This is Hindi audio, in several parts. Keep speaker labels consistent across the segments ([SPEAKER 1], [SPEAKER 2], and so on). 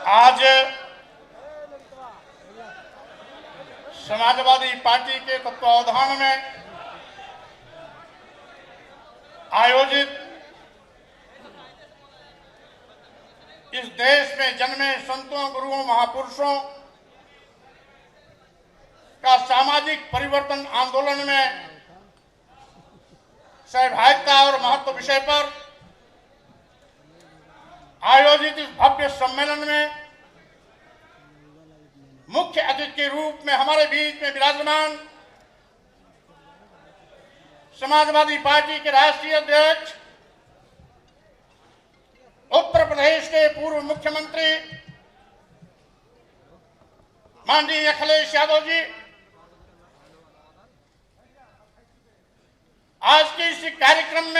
[SPEAKER 1] आज समाजवादी पार्टी के तत्वावधान में आयोजित इस देश में जन्मे संतों, गुरुओं, महापुरुषों का सामाजिक परिवर्तन आंदोलन में सहभागिता और महत्व विषय पर आयोजित इस भव्य सम्मेलन में मुख्य अतिथि के रूप में हमारे बीच में विराजमान समाजवादी पार्टी के राष्ट्रीय अध्यक्ष, उत्तर प्रदेश के पूर्व मुख्यमंत्री माननीय अखिलेश यादव जी, आज के इस कार्यक्रम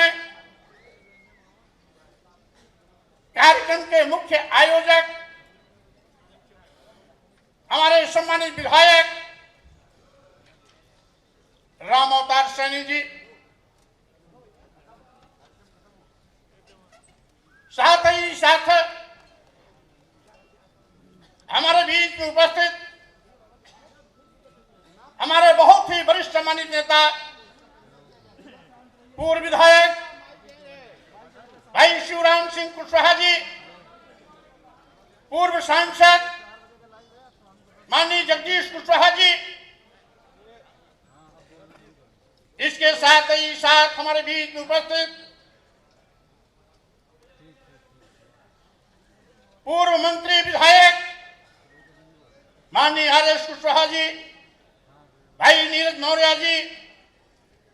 [SPEAKER 1] के मुख्य आयोजक हमारे सम्मानित विधायक राम अवतार सैनी जी, साथ ही साथ हमारे बीच में उपस्थित हमारे बहुत ही वरिष्ठ सम्मानित नेता, पूर्व विधायक भाई शिवराम सिंह कुशवाहा जी, पूर्व सांसद माननीय जगदीश कुशवाहा जी, इसके साथ ही साथ हमारे बीच में उपस्थित पूर्व मंत्री विधायक माननीय आर.एस. कुशवाहा जी, भाई नीरज मौर्य जी,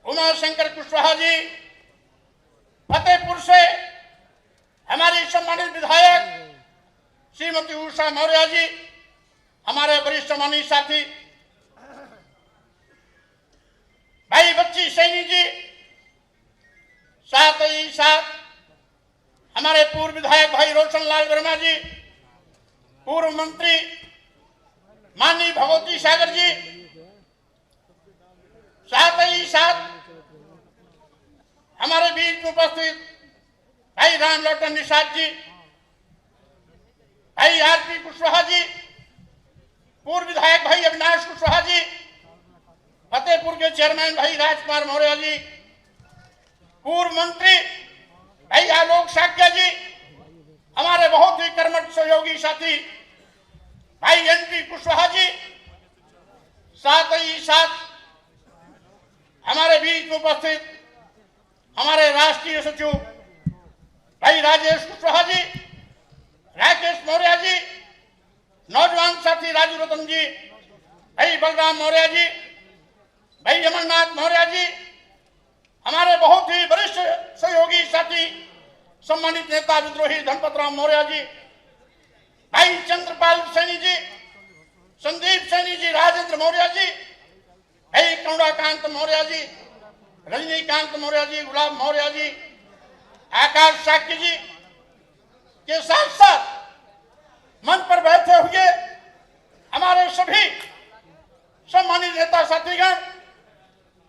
[SPEAKER 1] उमा शंकर कुशवाहा जी, फतेहपुर से हमारी सम्मानित विधायक श्रीमती उषा मौर्य जी, हमारे वरिष्ठ सम्मानित साथी भाई बच्ची सैनी जी, साथ ही साथ हमारे पूर्व विधायक भाई रोशन लाल वर्मा जी, पूर्व मंत्री माननीय भगवती सागर जी, साथ ही साथ हमारे बीच में उपस्थित भाई राम लोटन निषाद जी, भाई आर.पी. कुशवाहा जी, पूर्व विधायक भाई अविनाश कुशवाहा जी, फतेहपुर के चेयरमैन भाई राजकुमार मौर्य जी, पूर्व मंत्री भाई आलोक साक्य जी, हमारे बहुत ही कर्मठ सहयोगी साथी भाई एन.पी. कुशवाहा जी, साथ ही साथ हमारे बीच में उपस्थित हमारे राष्ट्रीय सचिव भाई राजेश कुशवाहा जी, राकेश मौर्य जी, नौजवान साथी राजू रतन जी, भाई बलराम मौर्य जी, भाई अमरनाथ मौर्य जी, हमारे बहुत ही वरिष्ठ सहयोगी साथी सम्मानित नेता विद्रोही धनपत राम मौर्य जी, भाई चंद्रपाल सैनी जी, संदीप सैनी जी, राजेंद्र मौर्य जी, भाई करुणाकांत मौर्य जी, रजनीकांत मौर्य जी, गुलाब मौर्य जी, आकाश साक्य जी के साथ साथ मंच पर बैठे हुए हमारे सभी सम्मानित नेता साथीगण,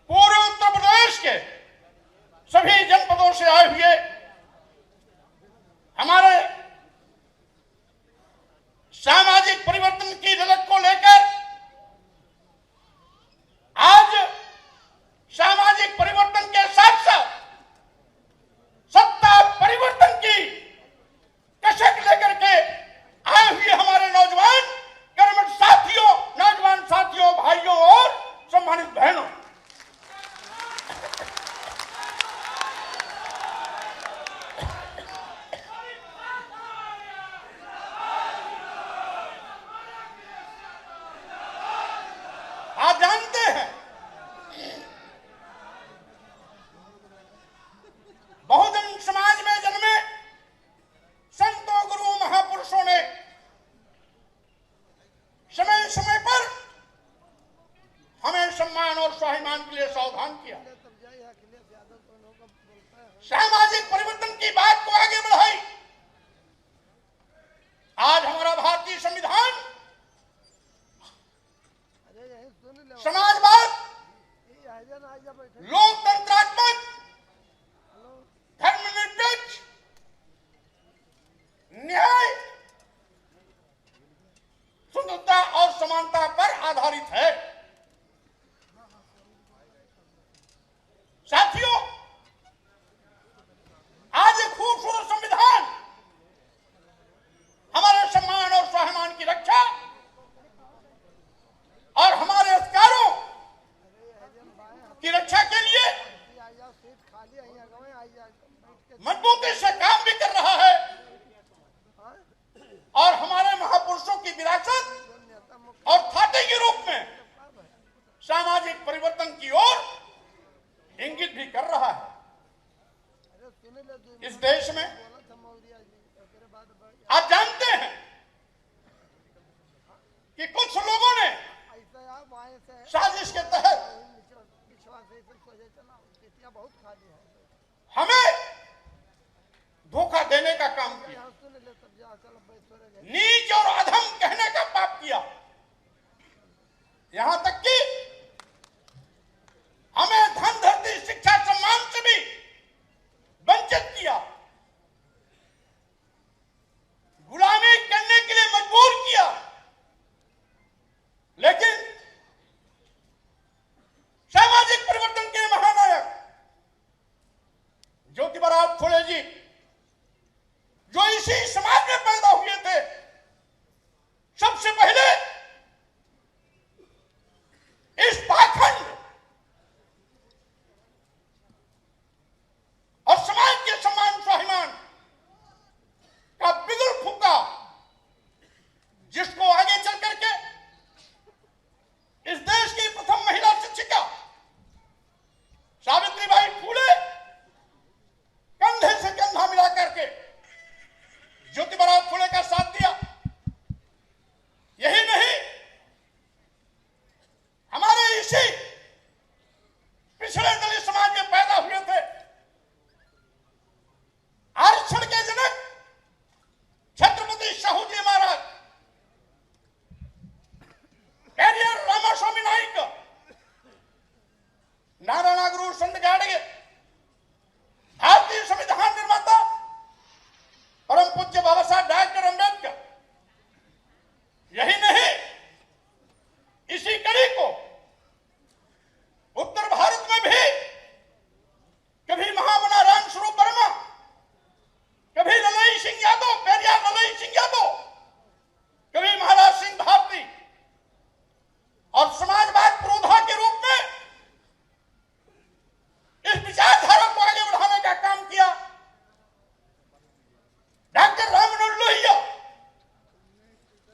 [SPEAKER 1] पूरे उत्तर प्रदेश के सभी जनपदों से आए हुए हमारे सामाजिक परिवर्तन की झलक को लेकर आज सामाजिक परिवर्तन के साथ साथ सत्ता परिवर्तन की कसक लेकर के आए हुए हमारे नौजवान कर्मठ साथियों, नौजवान साथियों, भाइयों और सम्मानित बहनों, आप जानते हैं बहुजन समाज में जन्मे संतों, गुरुओं, महापुरुषों ने समय समय पर हमें सम्मान और स्वाभिमान के लिए सावधान किया, सामाजिक परिवर्तन की बात को आगे बढ़ाई। आज हमारा भारतीय संविधान समाजवाद, लोकतंत्रात्मक, धर्मनिरपेक्ष, न्याय समानता पर आधारित है। साथियों, आज एक खूबसूरत संविधान हमारे सम्मान और स्वाभिमान की रक्षा और हमारे अधिकारों की रक्षा के लिए मजबूती से काम भी कर रहा है और हमारे महापुरुषों की विरासत और खाते के रूप में सामाजिक परिवर्तन की ओर इंगित भी कर रहा है। इस देश में आप जानते हैं कि कुछ लोगों ने साजिश के तहत हमें धोखा देने का काम किया, नीच और अधम कहने का पाप किया, यहां तक कि हमें धन धरती शिक्षा सम्मान से भी वंचित किया, गुलामी करने के लिए मजबूर किया। लेकिन सामाजिक परिवर्तन के महानायक ज्योतिबा फुले जी, जो इसी समाज में पैदा हुए थे, सबसे पहले इस पाखंड और समाज के सम्मान स्वाभिमान का बिगुल फूंका, जिसको आगे चल करके इस देश की प्रथम महिला शिक्षिका सावित्रीबाई फूले कंधे से कंधा मिला करके ज्योतिबा फुले का साथ दिया। यही नहीं, हमारे इसी पिछड़े दलित समाज में पैदा हुए थे आरक्षण के जनक छत्रपति साहू जी महाराज, पेरियार रामास्वामी नाइक, नारायण संत गाड़गे, भारतीय संविधान निर्माता परम पूज्य बाबा साहब डॉक्टर अंबेडकर। यही नहीं, इसी कड़ी को उत्तर भारत में भी कभी महामना रामस्वरूप वर्मा, कभी ललई सिंह यादव, पेरियार ललई सिंह यादव, कभी महाराज सिंह भारती और समाजवाद पुरोधा के रूप में इस विचारधारा को आगे बढ़ाने का काम किया। डॉक्टर राममनोहर लोहिया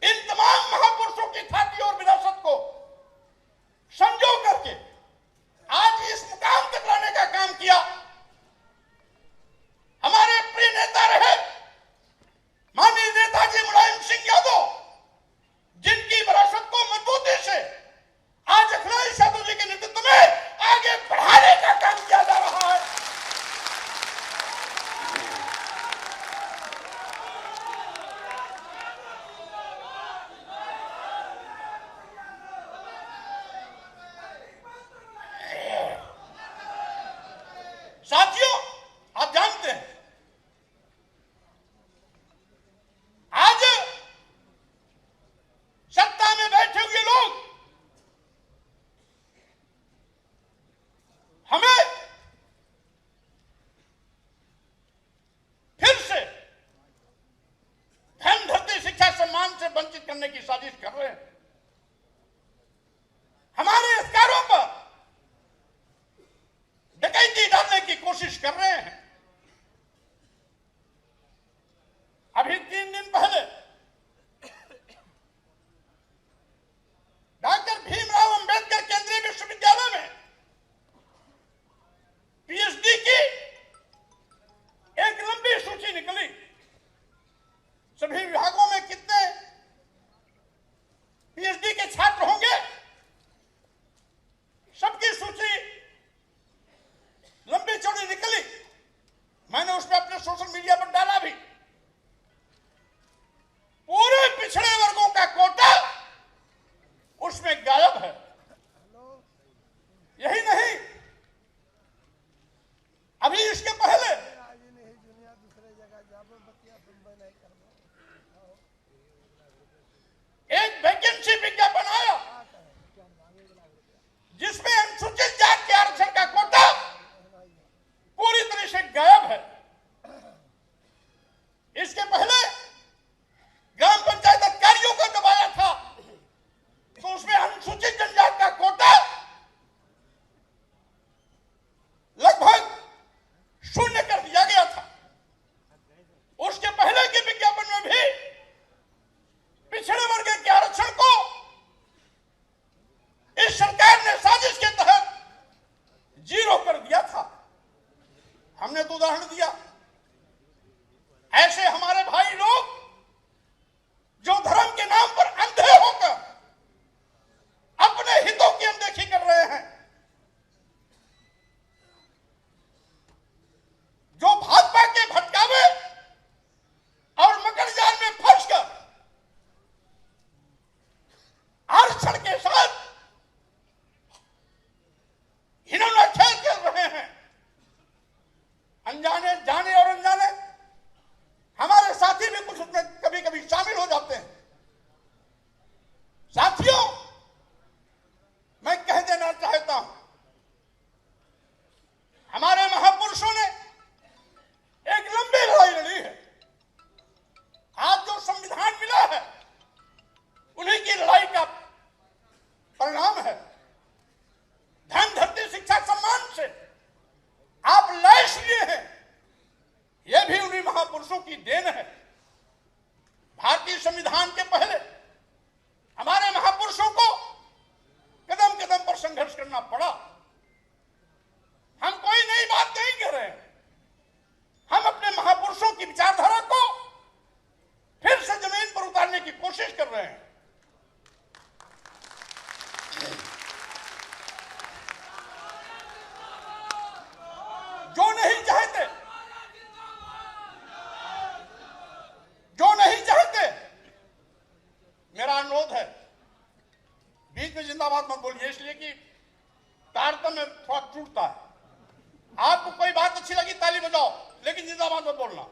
[SPEAKER 1] इन तमाम महापुरुषों की ख्याति और विरासत को संजो करके आज इस मुकाम तक लाने का काम किया। हमारे प्रिय नेता रहे माननीय नेताजी मुलायम सिंह यादव, जिनकी विरासत को मजबूती से आज अखिलेश यादव जी के नेतृत्व में आगे बढ़ाने का काम किया जा रहा है। साथियों, आप जानते हैं आज सत्ता में बैठे हुए लोग हमें फिर से धन धरती शिक्षा सम्मान से वंचित करने की साजिश कर रहे हैं, हमारे अधिकारों पर डकैती डालने की कोशिश कर रहे हैं। अभी 3 दिन पहले डॉक्टर भीमराव अंबेडकर केंद्रीय विश्वविद्यालय में पीएचडी की एक लंबी सूची निकली। सभी विभागों में कितने पीएचडी के छात्र होंगे, सबकी सूची लंबी चौड़ी निकली। है, उन्हीं की लड़ाई का परिणाम है। धन धरती शिक्षा सम्मान से आप लैस लिए हैं, यह भी उन्हीं महापुरुषों की देन है। भारतीय संविधान के पहले हमारे महापुरुषों को कदम कदम पर संघर्ष करना पड़ा। हम कोई नई बात नहीं कह रहे हैं, हम अपने महापुरुषों की विचारधारा को फिर से जमीन पर उतारने की कोशिश कर रहे हैं। जो नहीं चाहते, मेरा अनुरोध है, बीच में जिंदाबाद मत बोलिए, इसलिए कि तारतम्य थोड़ा टूटता है। आपको कोई बात अच्छी लगी ताली बजाओ, लेकिन जिंदाबाद मत बोलना।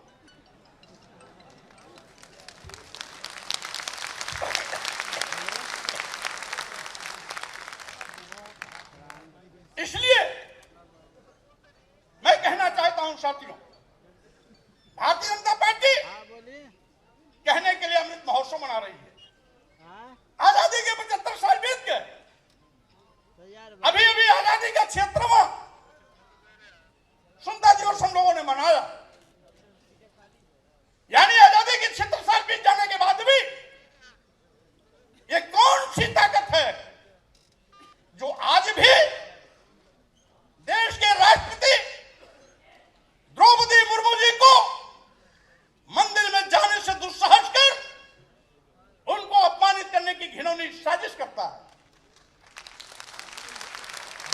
[SPEAKER 1] इसलिए मैं कहना चाहता हूं साथियों, भारतीय जनता पार्टी कहने के लिए अमृत महोत्सव मना रही है। आजादी के 75 साल बीत गए, अभी अभी आजादी का 76वां स्वतंत्रता दिवस हम लोगों ने मनाया। यानी आजादी के 76 साल बीत जाने के बाद भी ये कौन सी ताकत है जो आज भी देश के राष्ट्रपति द्रौपदी मुर्मू जी को मंदिर में जाने से दुस्साहस कर उनको अपमानित करने की घिनौनी साजिश करता है,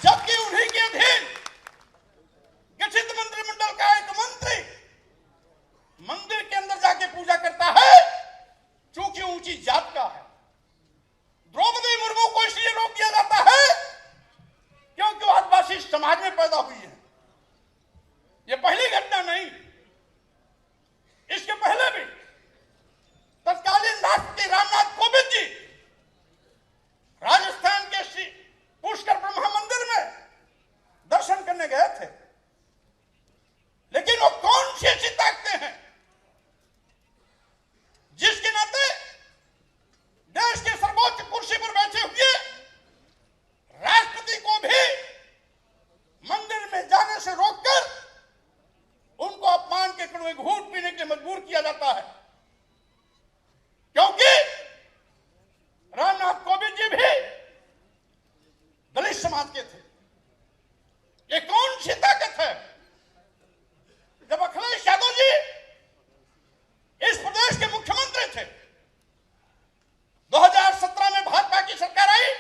[SPEAKER 1] जबकि उन्हीं के अधीन गठित मंत्रिमंडल का एक मंत्री मंदिर के अंदर जाके पूजा करता है चूंकि ऊंची जात का है। द्रौपदी मुर्मू को इसलिए रोक दिया जाता है क्योंकि वो आदिवासी समाज में पैदा हुई है। यह पहली घटना नहीं, इसके पहले भी तत्कालीन राष्ट्रपति रामनाथ कोविंद जी राजस्थान के श्री पुष्कर ब्रह्मा मंदिर में दर्शन करने गए थे, लेकिन वो कौन सी ऐसी ताकतें हैं जिसके नाते देश के सर्वोच्च कुर्सी पर बैठे हुए राष्ट्रपति को भी मंदिर में जाने से रोककर उनको अपमान के कड़वे घूंट पीने के लिए मजबूर किया जाता है, क्योंकि रामनाथ कोविंद जी भी दलित समाज के थे। ये कौन सी ताकत है? जब अखिलेश यादव जी इस प्रदेश के मुख्यमंत्री थे, 2017 में भाजपा की सरकार आई,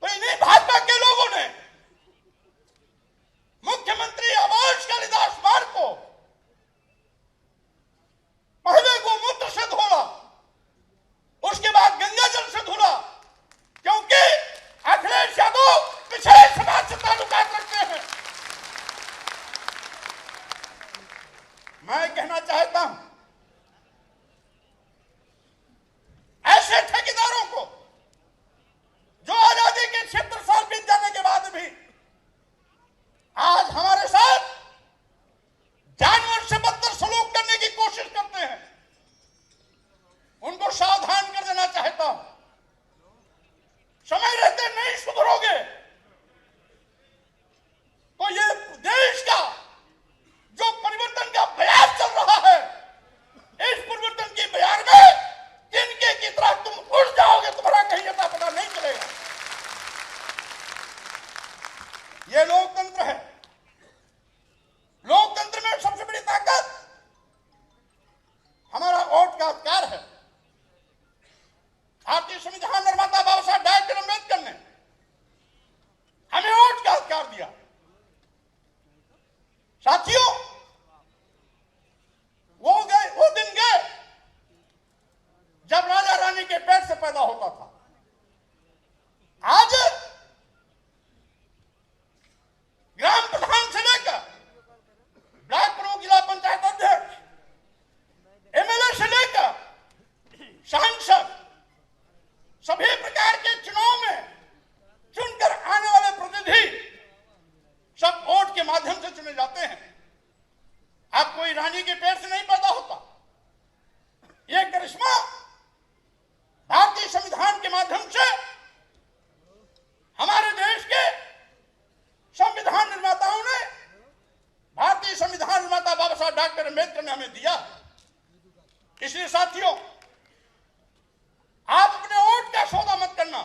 [SPEAKER 1] तो इन्हीं भाजपा के लोगों ने मुख्यमंत्री आवास कालिदास मार्ग को पहले गोमूत्र से धोला, उसके बाद गंगा जल से धोला, क्योंकि अखिलेश यादव पिछड़े समाज से ताल्लुकात रखते हैं। मैं कहना चाहता हूं, ऐसे ठेकेदारों को जो आजादी के 76 साल बीत जाने के बाद भी आज हमारे साथ जानवर से बदतर सलूक करने की कोशिश करते हैं, उनको सावधान कर देना चाहता हूं। समय रहते नहीं सुधरोगे तो ये देश का जो परिवर्तन का बयार चल रहा है, इस परिवर्तन की बयार में तिनके की तरह तुम उड़ जाओगे, तुम्हारा कहीं अता पता नहीं चलेगा। ये लोकतंत्र है। लोकतंत्र में सबसे बड़ी ताकत हमारा वोट का अधिकार है। भारतीय संविधान निर्माता बाबा साहब डॉक्टर अम्बेडकर ने हमें वोट का अधिकार दिया। साथियों, वो दिन गए जब राजा रानी के पेट से पैदा होता था। आज ग्राम प्रधान से लेकर ब्लॉक प्रमुख, जिला पंचायत अध्यक्ष, एमएलए से लेकर सांसद, सभी प्रकार के चुनाव में चुनकर आने वाले प्रतिनिधि सब वोट के माध्यम से चुने जाते हैं। आप कोई रानी के पेट से नहीं पैदा होता। ये डॉक्टर अम्बेडकर ने हमें दिया। इसलिए साथियों, आप अपने वोट का सौदा मत करना।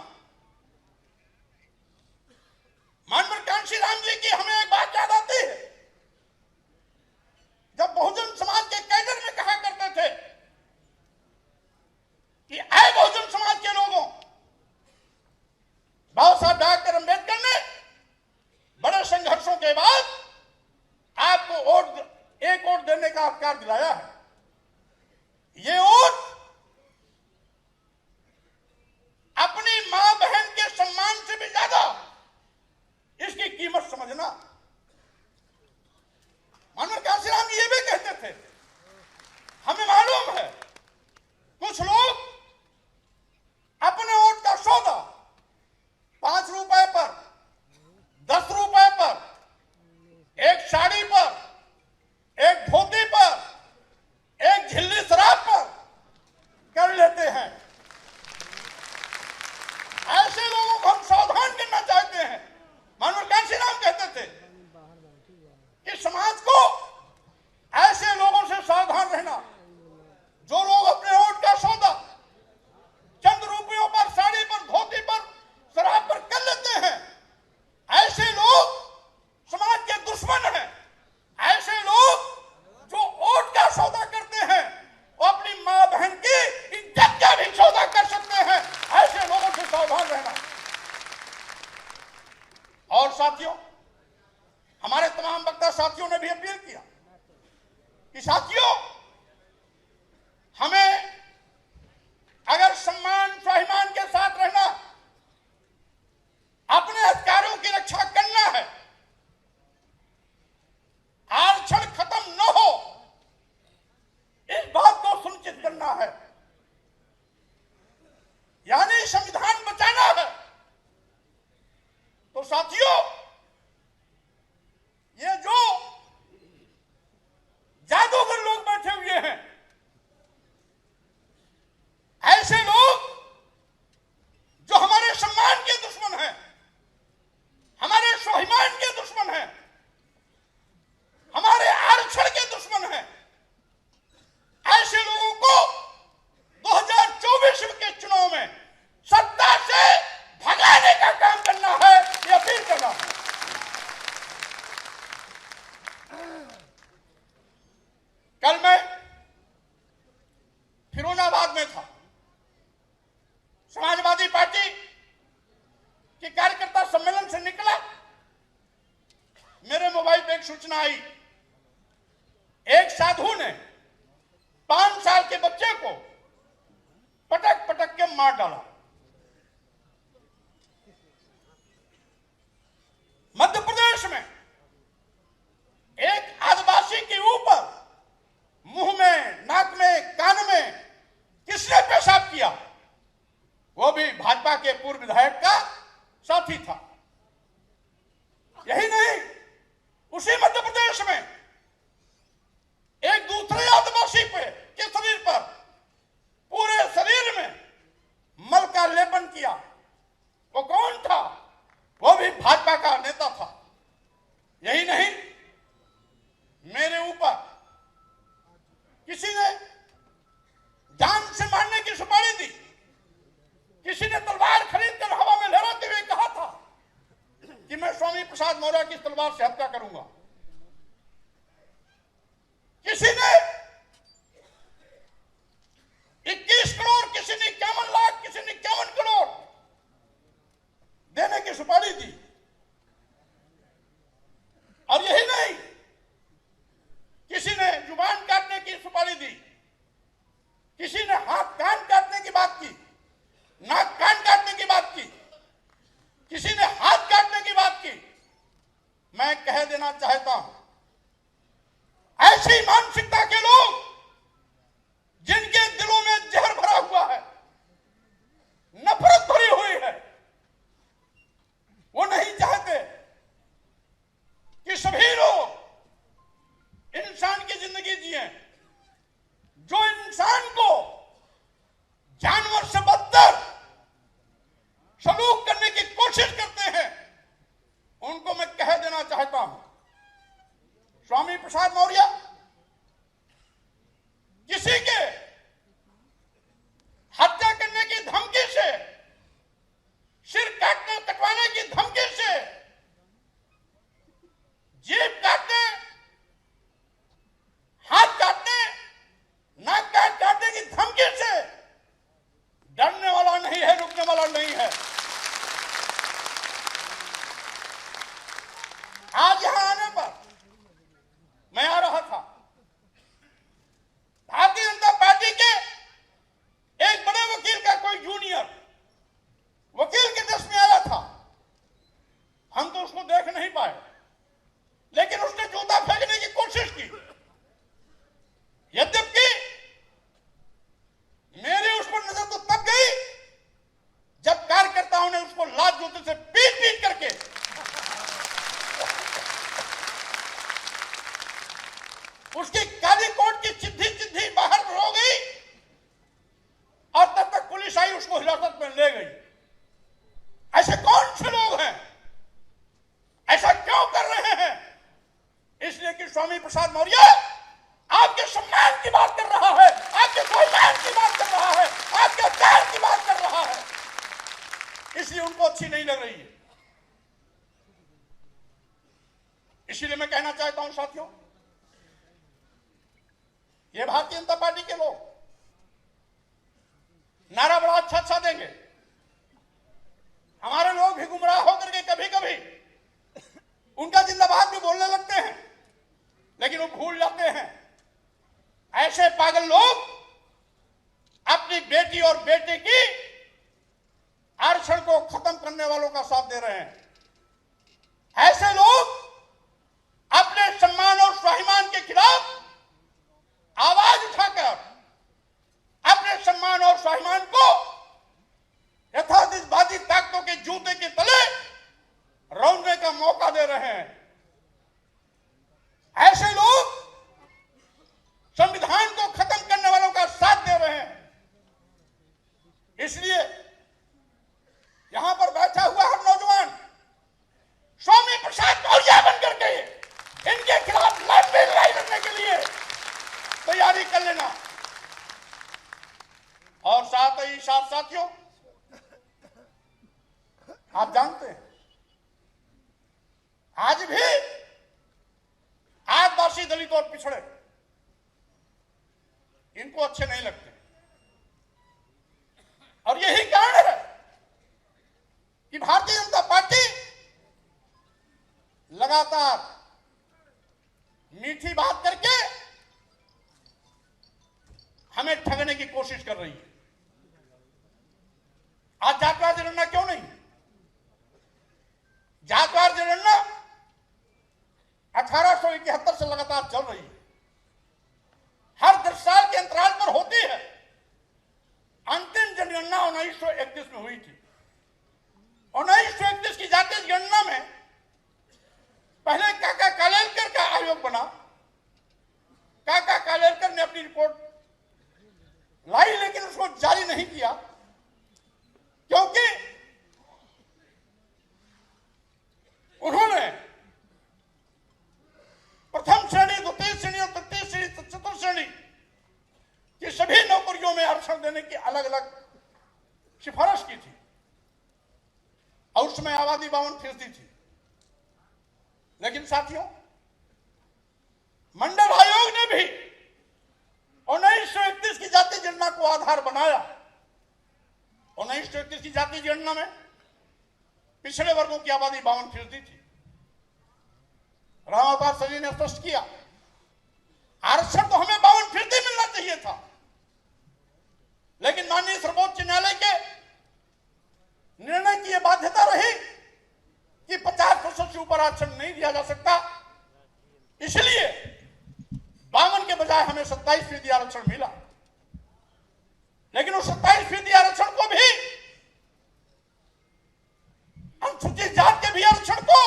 [SPEAKER 1] मानवर कांशीराम जी की हमें एक बात याद आती है, जब बहुजन समाज के कैडर में कहा करते थे कि आए बहुजन समाज के लोगों, बाबा साहब डॉक्टर अम्बेडकर ने बड़े संघर्षों के बाद आपको एक वोट देने का अधिकार दिलाया है। ये वोट अपनी मां बहन के सम्मान से भी ज्यादा इसकी कीमत समझना। मानवर कांशीराम ये भी कहते थे, हमें मालूम है कुछ लोग अपने वोट का सौदा 5 रुपए पर, 10 रुपए पर, एक साड़ी पर, एक धोती पर, एक झिल्ली शराब पर कर लेते हैं। ऐसे लोगों को हम सावधान करना चाहते हैं। मानवर कांशीराम कहते थे कि समाज को ऐसे लोगों से सावधान रहना जो लोग अपने वोट का सौदा चंद रुपयों पर, साड़ी पर, धोती पर, शराब पर कर लेते हैं। ऐसे लोग समाज के दुश्मन हैं। ऐसे लोग जो वोट का सौदा करते हैं वो अपनी मां बहन की इज्जत का भी सौदा कर सकते हैं। ऐसे लोगों से सावधान रहना। और साथियों, हमारे तमाम वक्ता साथियों ने भी अपील किया कि साथियों, हमें अगर सम्मान स्वाभिमान के साथ रहना, अपने अधिकारों की रक्षा करना है, आरक्षण खत्म न हो, इस बात को सुनिश्चित करना है, यानी संविधान बचाना है, तो साथियों, ये जो जादूगर लोग बैठे हुए हैं, ऐसे लोग जो हमारे सम्मान के दुश्मन हैं, हमारे स्वाभिमान के दुश्मन हैं, हमारे आरक्षण के दुश्मन हैं, ऐसे लोगों को 2024 के चुनाव में सत्ता से भगाने का काम करना है, ये अपील करना है। कल मैं फिरोजाबाद में था। समाजवादी पार्टी के कार्यकर्ता सम्मेलन से निकला, मेरे मोबाइल पे एक सूचना आई, एक साधु ने 5 साल के बच्चे को पटक पटक के मार डाला। मध्य प्रदेश में एक आदिवासी के ऊपर मुंह में, नाक में, कान में किसने पेशाब किया, वो भी भाजपा के पूर्व विधायक का साथी था। यही नहीं, उसी मध्य प्रदेश में एक दूसरे आदिवासी के शरीर पर, पूरे शरीर में मल का लेपन किया। वो कौन था? वो भी भाजपा का नेता था। यही नहीं, मेरे ऊपर किसी ने जान से मारने की सुपारी दी, किसी ने तलवार खरीदकर हवा में लहराते हुए कहा था कि मैं स्वामी प्रसाद मौर्य की तलवार से हत्या करूंगा। किसी ने 21 करोड़, किसी ने 51 लाख, किसी ने 51 करोड़ देने की सुपारी दी। और यही नहीं, किसी ने जुबान काटने की सुपारी दी, किसी ने हाथ कान काटने की बात की, नाक कान काटने की बात की, किसी ने हाथ काटने की बात की। मैं कह उसको हिरासत में ले गई। ऐसे कौन से लोग हैं? ऐसा क्यों कर रहे हैं? इसलिए कि स्वामी प्रसाद मौर्य आपके सम्मान की बात कर रहा है, आपके सम्मान की बात कर रहा है, आपके प्यार की बात कर रहा है, इसलिए उनको अच्छी नहीं लग रही है। इसीलिए मैं कहना चाहता हूं साथियों, ये भारतीय जनता पार्टी के लोग नारा बड़ा अच्छा अच्छा देंगे, हमारे लोग भी गुमराह होकर के कभी कभी उनका जिंदाबाद भी बोलने लगते हैं, लेकिन वो भूल जाते हैं ऐसे पागल लोग अपनी बेटी और बेटे की आरक्षण को खत्म करने वालों का साथ दे रहे हैं। ऐसे लोग अपने सम्मान और स्वाभिमान के खिलाफ आवाज उठाकर अपने सम्मान और स्वाभिमान को यथार्थवादी ताकतों के जूते के तले रौंदने का मौका दे रहे हैं। ऐसे लोग संविधान को खत्म करने वालों का साथ दे रहे हैं। इसलिए यहां पर बैठा हुआ हर नौजवान स्वामी प्रसाद मौर्य बनकर के इनके खिलाफ लंबी लड़ाई लड़ने के लिए तैयारी कर लेना। और साथ ही साथ साथियों, आप जानते हैं आज भी आदिवासी, दलित और पिछड़े इनको अच्छे नहीं लगते, और यही कारण है कि भारतीय जनता पार्टी लगातार मीठी बात करके हमें ठगने की कोशिश कर रही है। आज जातवाद जनगणना क्यों नहीं? जातवाद जनगणना 1871 से लगातार चल रही है, हर 10 साल के अंतराल पर होती है। अंतिम जनगणना 1931 में हुई थी। 1931 की जातीय जनगणना में पहले काका कालेलकर का आयोग बना। काका कालेलकर ने अपनी रिपोर्ट लाई, लेकिन उसको जारी नहीं किया, क्योंकि उन्होंने प्रथम श्रेणी, द्वितीय श्रेणी और तृतीय श्रेणी, चतुर्थ श्रेणी की सभी नौकरियों में आरक्षण देने की अलग अलग सिफारिश की थी, और उसमें आबादी 52% थी। लेकिन साथियों, मंडल आयोग ने भी 1931 की जातीय जनगणना को आधार बनाया। 1931 की जातीय जनगणना में पिछड़े वर्गों की आबादी 52% थी। रामावतार सजी ने स्पष्ट किया, आरक्षण तो हमें 52% मिलना चाहिए था, लेकिन माननीय सर्वोच्च न्यायालय के निर्णय की यह बाध्यता रही कि 50% से ऊपर आरक्षण नहीं दिया जा सकता, इसलिए 52 के बजाय हमें 27% आरक्षण मिला। लेकिन उस 27% आरक्षण को भी, अनुसूचित जात के भी आरक्षण को,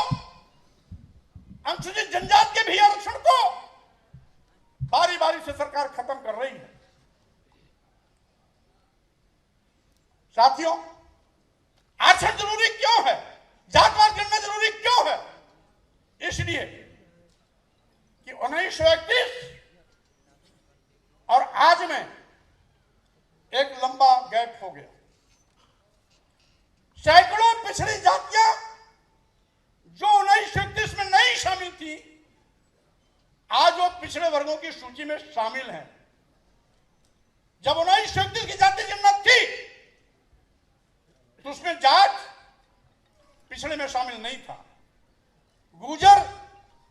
[SPEAKER 1] अनुसूचित जनजात के भी आरक्षण को बारी बारी से सरकार खत्म कर रही है। साथियों, आरक्षण जरूरी क्यों है? जातवाद जनगणना जरूरी क्यों है? इसलिए कि 1931 और आज में एक लंबा गैप हो गया। सैकड़ों पिछड़ी जातियां जो 1931 में नहीं शामिल थी, आज वो पिछड़े वर्गों की सूची में शामिल हैं। जब 1931 की जातीय जनगणना थी तो उसमें जाट पिछड़े में शामिल नहीं था, गुर्जर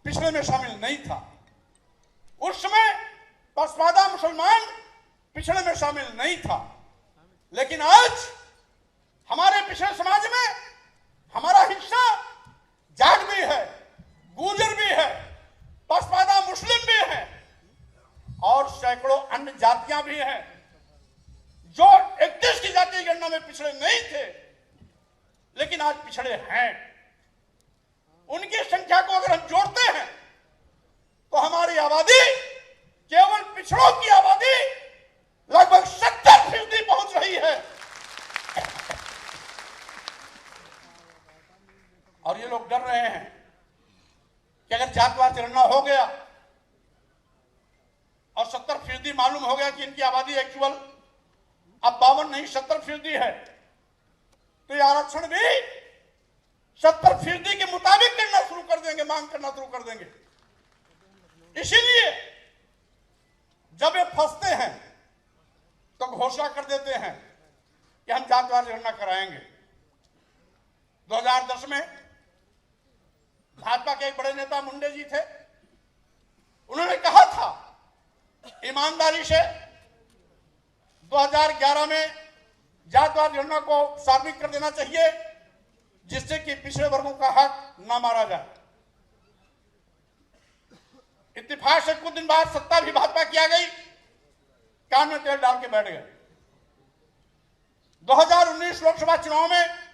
[SPEAKER 1] पिछड़े में शामिल नहीं था, उस समय पसमादा मुसलमान पिछड़े में शामिल नहीं था। लेकिन आज हमारे पिछड़े समाज में हमारा हिस्सा जाट भी है, गुर्जर भी है, पसमादा मुस्लिम भी है, और सैकड़ों अन्य जातियां भी हैं जो 31 की जातीय गणना में पिछड़े नहीं थे, लेकिन आज पिछड़े हैं। उनकी संख्या को अगर हम जोड़ते हैं तो हमारी आबादी, केवल पिछड़ों की आबादी लगभग 70% पहुंच रही है। जातवार जनगणना हो गया और 70% मालूम हो गया कि इनकी आबादी एक्चुअल अब 52 नहीं 70% है, तो ये आरक्षण भी 70% के मुताबिक करना शुरू कर देंगे, मांग करना शुरू कर देंगे। इसीलिए जब ये फंसते हैं तो घोषणा कर देते हैं कि हम जातवार जनगणना कराएंगे। 2010 में भाजपा के एक बड़े नेता मुंडे जी थे, उन्होंने कहा था ईमानदारी से 2011 में जातवार जनगणना को सार्वजनिक कर देना चाहिए, जिससे कि पिछड़े वर्गों का हक न मारा जाए। इत्तेफाक से कुछ दिन बाद सत्ता भी भाजपा की आ गई, कान में तेल डाल के बैठ गए। 2019 लोकसभा चुनाव में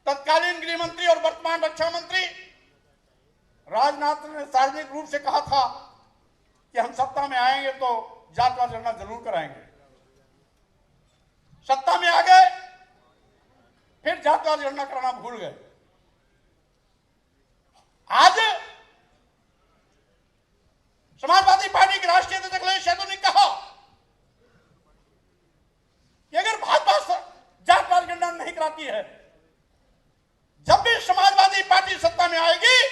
[SPEAKER 1] तत्कालीन गृह मंत्री और वर्तमान रक्षा मंत्री राजनाथ ने सार्वजनिक रूप से कहा था कि हम सत्ता में आएंगे तो जातवार जनगणना जरूर कराएंगे। सत्ता में आ गए, फिर जातवार जनगणना कराना भूल गए। आज समाजवादी पार्टी के राष्ट्रीय अध्यक्ष अखिलेश यादव ने कहा कि अगर भाजपा जातवार जनगणना नहीं कराती है, जब भी समाजवादी पार्टी सत्ता में आएगी,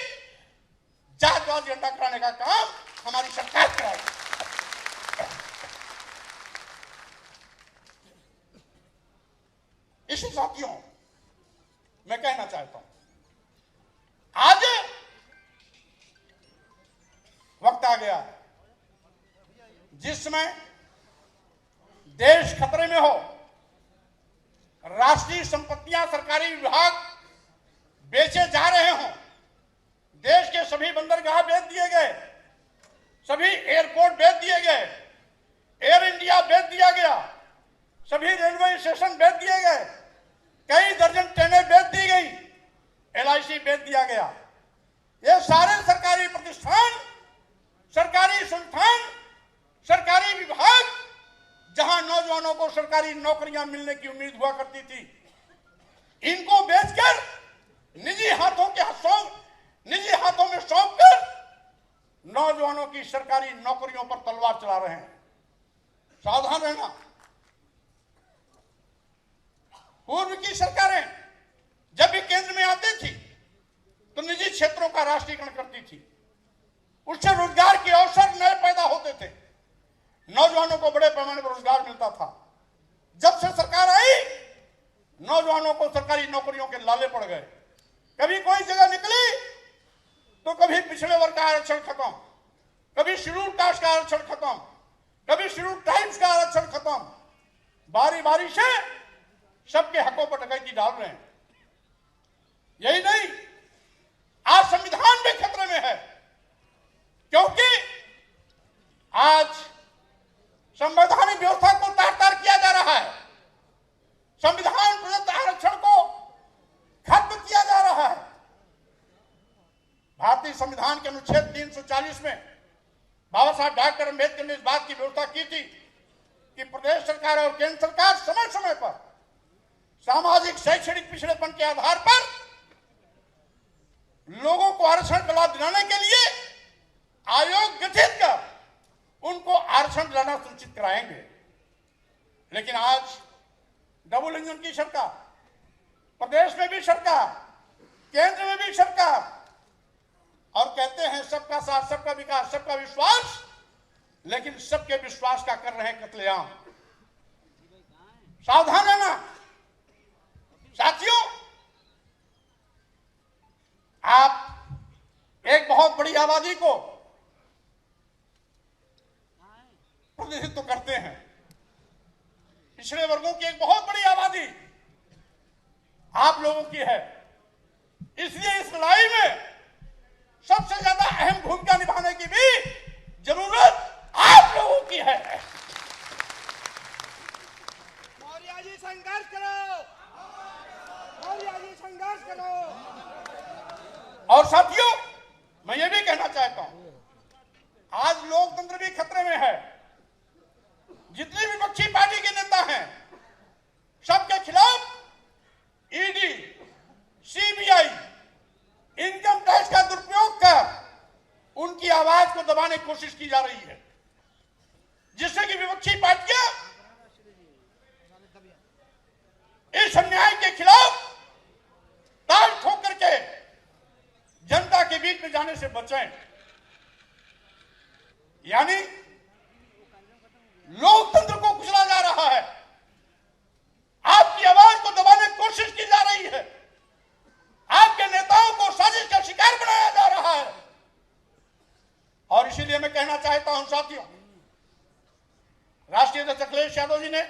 [SPEAKER 1] जातवार जनगणना कराने का काम हमारी सरकार कराएगी। इसी साथियों मैं कहना चाहता हूं, आज वक्त आ गया जिसमें देश खतरे में हो, राष्ट्रीय संपत्तियां सरकारी विभाग बेचे जा रहे हों, देश के सभी बंदरगाह बेच दिए गए, सभी एयरपोर्ट बेच दिए गए, एयर इंडिया बेच दिया गया, सभी रेलवे स्टेशन बेच दिए गए, कई दर्जन ट्रेनें बेच दी गई, LIC बेच दिया गया। ये सारे सरकारी प्रतिष्ठान, सरकारी संस्थान, सरकारी विभाग, जहां नौजवानों को सरकारी नौकरियां मिलने की उम्मीद हुआ करती थी, इनको बेचकर निजी हाथों में सौंपकर नौजवानों की सरकारी नौकरियों पर तलवार चला रहे हैं। सावधान रहना। पूर्व की सरकारें जब भी केंद्र में आती थी तो निजी क्षेत्रों का राष्ट्रीयकरण करती थी, उससे रोजगार के अवसर नए पैदा होते थे, नौजवानों को बड़े पैमाने पर रोजगार मिलता था। जब से सरकार आई, नौजवानों को सरकारी नौकरियों के लाले पड़ गए। कभी कोई जगह निकली तो कभी पिछड़े वर्ग का आरक्षण खत्म, कभी शेड्यूल कास्ट का आरक्षण खत्म, कभी शेड्यूल ट्राइब्स का आरक्षण खत्म। बारी बारी से सबके हकों पर डकैती डाल रहे हैं। यही नहीं, आज संविधान भी खतरे में है, क्योंकि आज संवैधानिक व्यवस्था को तार-तार किया जा रहा है, संविधान प्रदत्त आरक्षण को खत्म किया जा रहा है। भारतीय संविधान के अनुच्छेद 340 में बाबा साहब डॉक्टर अम्बेडकर ने इस बात की व्यवस्था की थी कि प्रदेश सरकार और केंद्र सरकार समय समय पर सामाजिक शैक्षणिक पिछड़ेपन के आधार पर लोगों को आरक्षण का लाभ दिलाने के लिए आयोग गठित कर उनको आरक्षण दिलाना सुनिश्चित कराएंगे। लेकिन आज डबल इंजन की सरकार, प्रदेश में भी सरकार, केंद्र में भी सरकार, और कहते हैं सबका साथ, सबका विकास, सबका विश्वास, लेकिन सबके विश्वास का कर रहे हैं कत्लेआम। सावधान रहना साथियों। आप एक बहुत बड़ी आबादी को प्रतिनिधित्व करते हैं, पिछड़े वर्गों की एक बहुत बड़ी आबादी आप लोगों की है। इसलिए इस लड़ाई में सबसे ज्यादा अहम भूमिका निभाने की भी जरूरत आप लोगों की है।
[SPEAKER 2] मौर्य जी संघर्ष करो, मौर्य जी संघर्ष करो।
[SPEAKER 1] और साथियों, मैं ये भी कहना चाहता हूं, आज लोकतंत्र भी खतरे में है। जितनी भी विपक्षी पार्टी के नेता हैं, सबके खिलाफ ईडी, सीबीआई, इनकम टैक्स का दुरुपयोग कर कोशिश की जा रही है, जिससे कि विपक्षी पार्टियां इस अन्याय के खिलाफ ताल ठोक करके जनता के बीच में जाने से बचें। यानी लोकतंत्र को कुचला जा रहा है, आपकी आवाज को दबाने की कोशिश की जा रही है, आपके नेताओं को साजिश का शिकार बनाया जा रहा है। और इसीलिए मैं कहना चाहता हूं साथियों, राष्ट्रीय अध्यक्ष अखिलेश यादव जी ने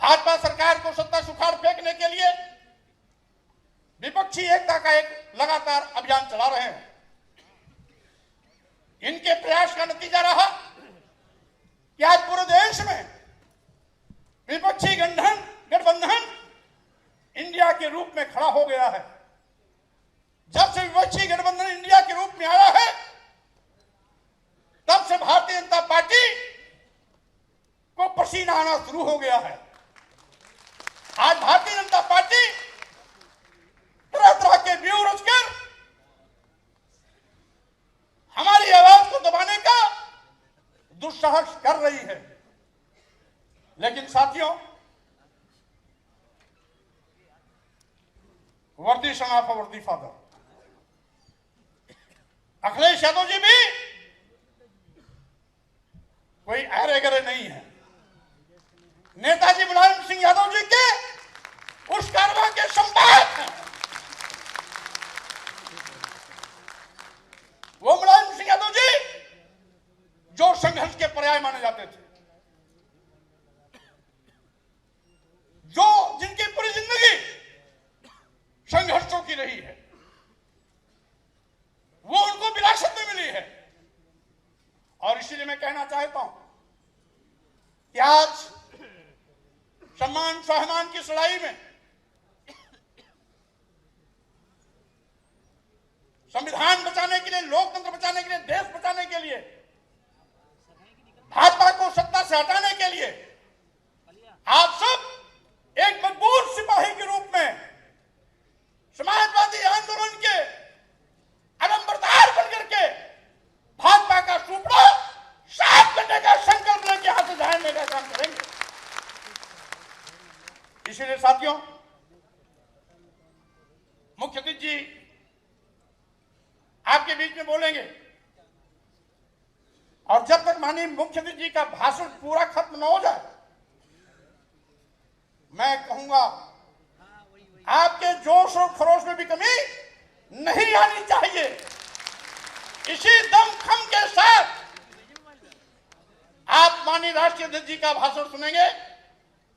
[SPEAKER 1] भाजपा सरकार को सत्ता सुखाड़ फेंकने के लिए विपक्षी एकता का एक लगातार अभियान चला रहे हैं। इनके प्रयास का नतीजा रहा कि आज पूरे देश में विपक्षी गठबंधन इंडिया के रूप में खड़ा हो गया है। जब से विपक्षी गठबंधन इंडिया के रूप में आया है, तब से भारतीय जनता पार्टी को पसीना आना शुरू हो गया है। आज भारतीय जनता पार्टी तरह तरह के व्यूह रचकर हमारी आवाज को दबाने का दुस्साहस कर रही है। लेकिन साथियों, वर्दी सन ऑफ वर्दी फादर अखिलेश यादव जी भी कोई अरे गरे नहीं है। नेताजी मुलायम सिंह यादव जी के उस कारवा के संपादक हैं। वो मुलायम सिंह यादव जी जो संघर्ष के पर्याय माने जाते थे, जो जिनकी पूरी जिंदगी संघर्षों की रही है, वो उनको विरासत में मिली है। और इसीलिए मैं कहना चाहता हूं कि आज सम्मान स्वाभिमान की लड़ाई में संविधान बचाने के लिए, लोकतंत्र बचाने के लिए, देश बचाने के लिए, भाजपा को सत्ता से हटाने के लिए आप सब एक मजबूत सिपाही के रूप में समाजवादी आंदोलन के अलंबरदार बनकर के भाजपा का सुपड़ा साफ करने का संकल्प लेके हाथ से झाड़ने का काम करेंगे। इसीलिए साथियों, मुख्य अतिथि जी आपके बीच में बोलेंगे और जब तक माननीय मुख्य अतिथि जी का भाषण पूरा खत्म न हो जाए, मैं कहूंगा आपके जोश और खरोश में भी कमी नहीं आनी चाहिए। इसी दमखम के साथ आप माननीय राष्ट्रीय अध्यक्ष जी का भाषण सुनेंगे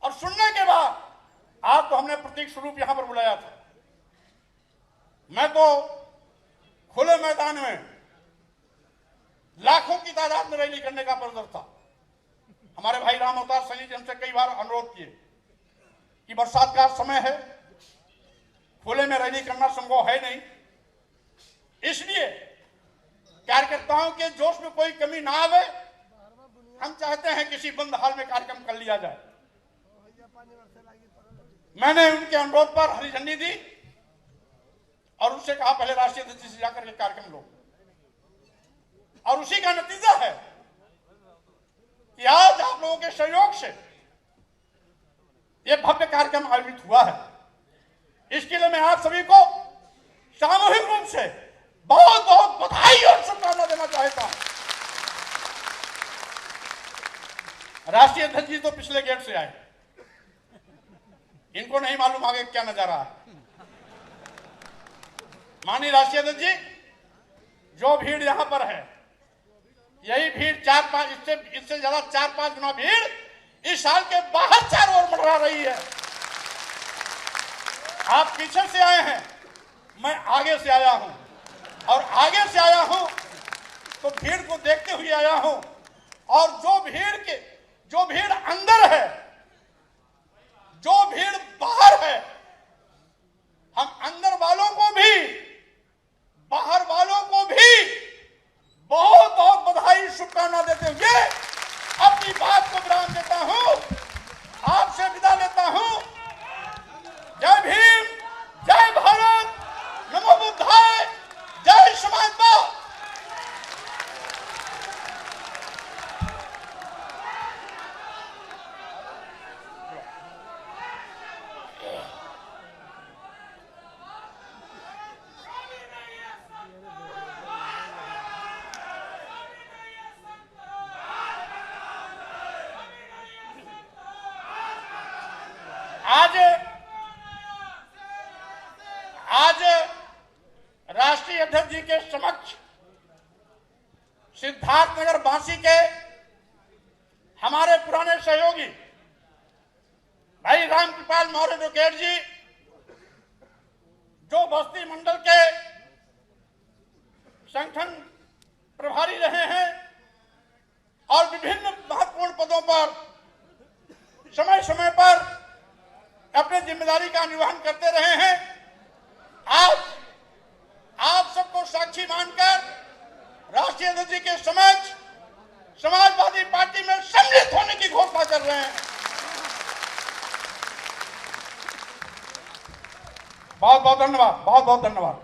[SPEAKER 1] और सुनने के बाद आज तो हमने प्रतीक स्वरूप यहां पर बुलाया था। मैं तो खुले मैदान में लाखों की तादाद में रैली करने का प्रदर्शन था। हमारे भाई राम अवतार सैनी जी हमसे कई बार अनुरोध किए कि बरसात का समय है, खुले में रैली करना संभव है नहीं, इसलिए कार्यकर्ताओं के जोश में कोई कमी ना आवे, हम चाहते हैं किसी बंद हाल में कार्यक्रम कर लिया जाए। मैंने उनके अनुरोध पर हरी झंडी दी और उससे कहा पहले राष्ट्रीय अध्यक्ष से जाकर के कार्यक्रम लो, और उसी का नतीजा है कि आज आप लोगों के सहयोग से यह भव्य कार्यक्रम आयोजित हुआ है। इसके लिए मैं आप सभी को सामूहिक रूप से बहुत बहुत बधाई और शुभकामना देना चाहता हूं। राष्ट्रीय अध्यक्ष जी तो पिछले गेट से आए, इनको नहीं मालूम आगे क्या नजारा है। माननीय राष्ट्रीय अध्यक्ष जी, जो भीड़ यहां पर है, यही भीड़ 4-5 इससे ज्यादा 4-5 गुना भीड़ इस साल के बाहर चारों ओर मंडरा रही है। आप पीछे से आए हैं, मैं आगे से आया हूं, और आगे से आया हूं तो भीड़ को देखते हुए आया हूं। और जो भीड़ अंदर है, जो भीड़ बाहर है, हम अंदर वालों को भी बाहर वालों को भी बहुत बहुत बधाई शुभकामना देते हुए अपनी बात को विराम देता हूं, आपसे विदा लेता हूं। जय भीम, जय भारत, नमो बुद्धाय, जय समाजवाद। आज राष्ट्रीय अध्यक्ष जी के समक्ष सिद्धार्थनगर बांसी के हमारे पुराने सहयोगी भाई रामकृपाल मौर्य एडवोकेट जी, जो बस्ती मंडल के संगठन प्रभारी रहे हैं और विभिन्न महत्वपूर्ण पदों पर समय समय पर अपनी जिम्मेदारी का निर्वहन करते रहे हैं, आज आप सबको साक्षी मानकर राष्ट्रीय अध्यक्ष जी के समक्ष समाजवादी पार्टी में सम्मिलित होने की घोषणा कर रहे हैं। बहुत बहुत धन्यवाद, बहुत बहुत धन्यवाद।